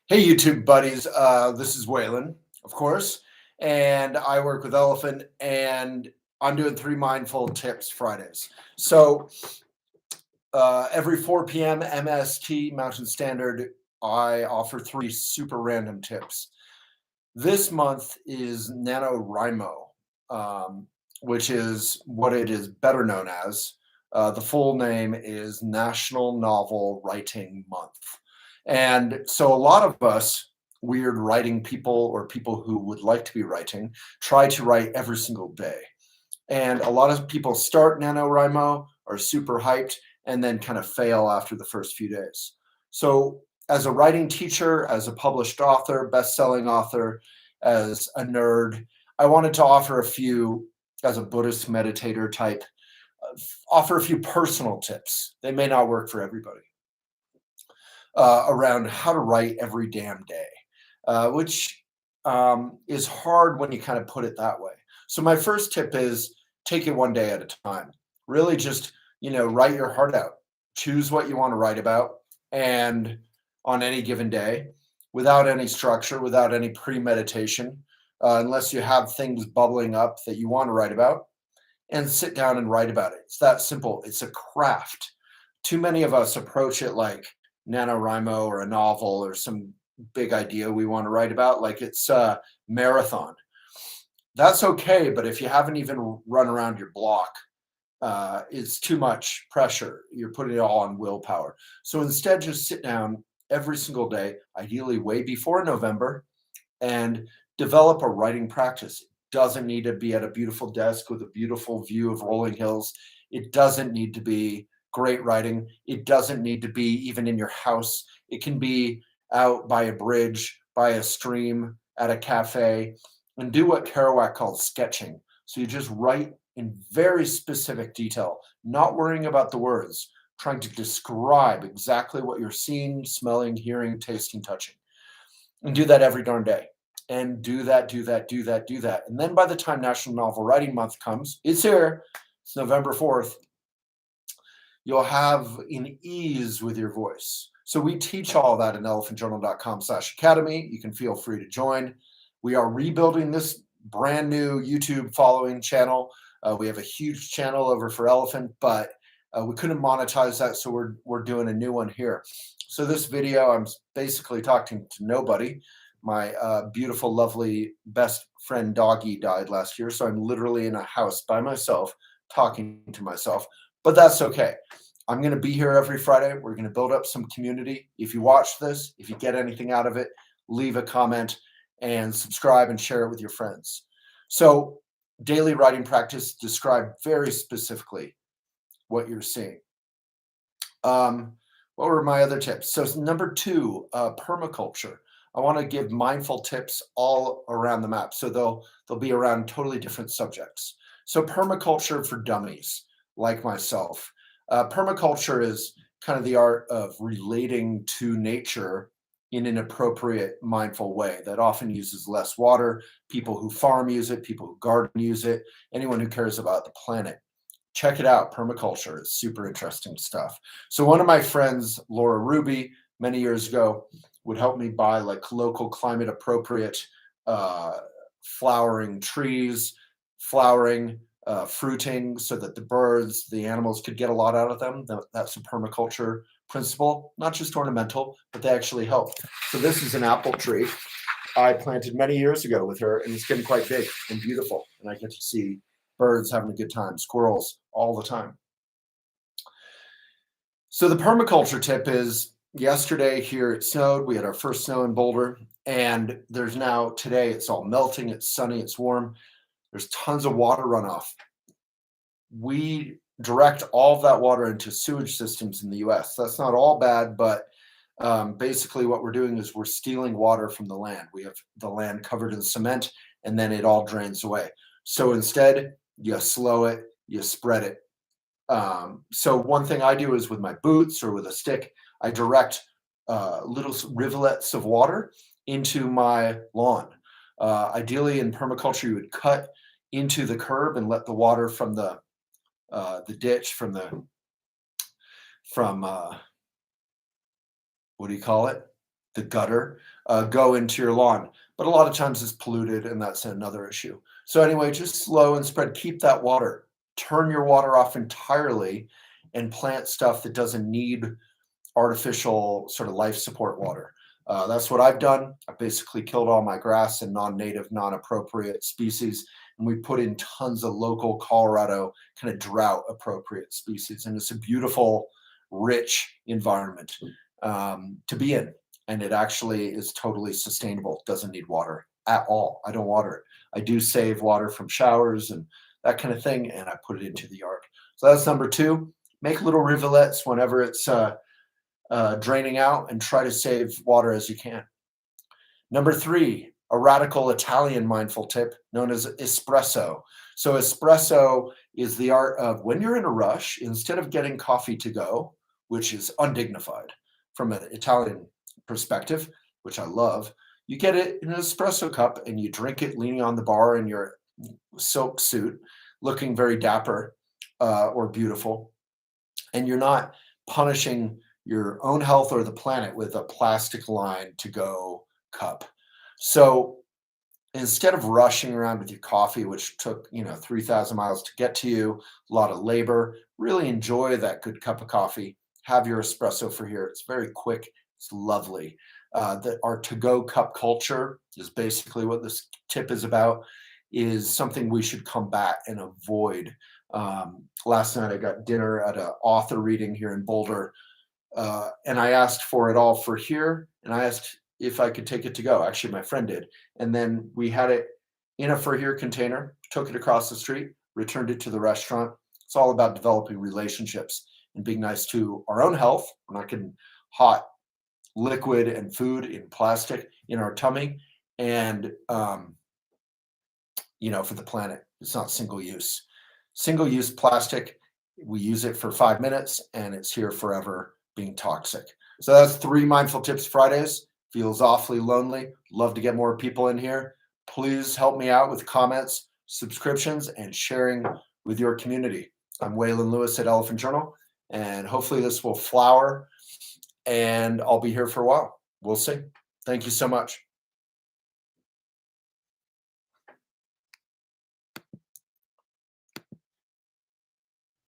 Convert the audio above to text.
Hey, YouTube buddies. This is Waylon, of course, and I work with Elephant, and I'm doing 3 Mindful Tips Fridays. So every 4 p.m. MST Mountain Standard, I offer 3 super random tips. This month is NaNoWriMo, which is what it is better known as. The full name is National Novel Writing Month. And so a lot of us weird writing people or people who would like to be writing try to write every single day. And a lot of people start NaNoWriMo, are super hyped, and then kind of fail after the first few days. So as a writing teacher, as a published author, best-selling author, as a nerd, I wanted to offer a few, as a Buddhist meditator type, offer a few personal tips. They may not work for everybody. Around how to write every damn day, which is hard when you kind of put it that way. So my first tip is take it one day at a time. Really just, write your heart out. Choose what you want to write about, and on any given day, without any structure, without any premeditation, unless you have things bubbling up that you want to write about, and sit down and write about it. It's that simple. It's a craft. Too many of us approach it like NaNoWriMo or a novel or some big idea we want to write about, like it's a marathon. That's okay, but if you haven't even run around your block, it's too much pressure. You're putting it all on willpower. So instead, just sit down every single day, ideally way before November, and develop a writing practice. It doesn't need to be at a beautiful desk with a beautiful view of rolling hills. It doesn't need to be great writing. It doesn't need to be even in your house. It can be out by a bridge, by a stream, at a cafe, and do what Kerouac called sketching. So you just write in very specific detail, not worrying about the words, trying to describe exactly what you're seeing, smelling, hearing, tasting, touching. And do that every darn day. And do that. And then by the time National Novel Writing Month comes, it's here, it's November 4th, you'll have an ease with your voice. So we teach all that in elephantjournal.com/academy. You can feel free to join. We are rebuilding this brand new YouTube following channel. We have a huge channel over for Elephant, but we couldn't monetize that, so we're doing a new one here. So this video, I'm basically talking to nobody. My beautiful, lovely best friend doggy died last year, so I'm literally in a house by myself talking to myself, but that's okay. I'm going to be here every Friday. We're going to build up some community. If you watch this, if you get anything out of it, leave a comment and subscribe and share it with your friends. So daily writing practice, describe very specifically what you're seeing. What were my other tips? So number 2, permaculture. I want to give mindful tips all around the map. So they'll be around totally different subjects. So permaculture for dummies like myself. Permaculture is kind of the art of relating to nature in an appropriate, mindful way that often uses less water. People who farm use it, people who garden use it, anyone who cares about the planet. Check it out, permaculture. It's super interesting stuff. So one of my friends, Laura Ruby, many years ago, would help me buy like local climate appropriate flowering trees, fruiting, so that the birds, the animals could get a lot out of them. That's a permaculture principle, not just ornamental, but they actually help. So this is an apple tree I planted many years ago with her, and it's getting quite big and beautiful. And I get to see birds having a good time, squirrels all the time. So the permaculture tip is, yesterday here it snowed. We had our first snow in Boulder, and there's now, today it's all melting, it's sunny, it's warm. There's tons of water runoff. We direct all of that water into sewage systems in the US. That's not all bad, but basically what we're doing is we're stealing water from the land. We have the land covered in cement, and then it all drains away. So instead, you slow it, you spread it. So one thing I do is with my boots or with a stick, I direct little rivulets of water into my lawn. Ideally in permaculture, you would cut into the curb and let the water from the ditch, from what do you call it? The gutter, go into your lawn. But a lot of times it's polluted, and that's another issue. So anyway, just slow and spread. Keep that water. Turn your water off entirely, and plant stuff that doesn't need artificial sort of life support water. That's what I've done. I basically killed all my grass and non-native, non-appropriate species, and we put in tons of local Colorado kind of drought appropriate species. And it's a beautiful, rich environment to be in. And it actually is totally sustainable. Doesn't need water at all. I don't water it. I do save water from showers and that kind of thing, and I put it into the yard. So that's number two. Make little rivulets whenever it's draining out, and try to save water as you can. Number three, a radical Italian mindful tip known as espresso. So espresso is the art of, when you're in a rush, instead of getting coffee to go, which is undignified from an Italian perspective, which I love, you get it in an espresso cup and you drink it leaning on the bar in your silk suit, looking very dapper or beautiful. And you're not punishing your own health or the planet with a plastic line to go cup. So instead of rushing around with your coffee, which took 3,000 miles to get to you, a lot of labor, really enjoy that good cup of coffee. Have your espresso for here. It's very quick. It's lovely. That our to-go cup culture is basically what this tip is about, is something we should combat and avoid. Last night I got dinner at an author reading here in Boulder, and I asked for it all for here, and I asked if I could take it to go. Actually, my friend did. And then we had it in a for here container, took it across the street, returned it to the restaurant. It's all about developing relationships and being nice to our own health. We're not getting hot liquid and food in plastic in our tummy. And, for the planet, it's not single use. Single use plastic, we use it for 5 minutes and it's here forever being toxic. So that's 3 Mindful Tips Fridays. Feels awfully lonely. Love to get more people in here. Please help me out with comments, subscriptions, and sharing with your community. I'm Waylon Lewis at Elephant Journal, and hopefully this will flower, and I'll be here for a while. We'll see. Thank you so much.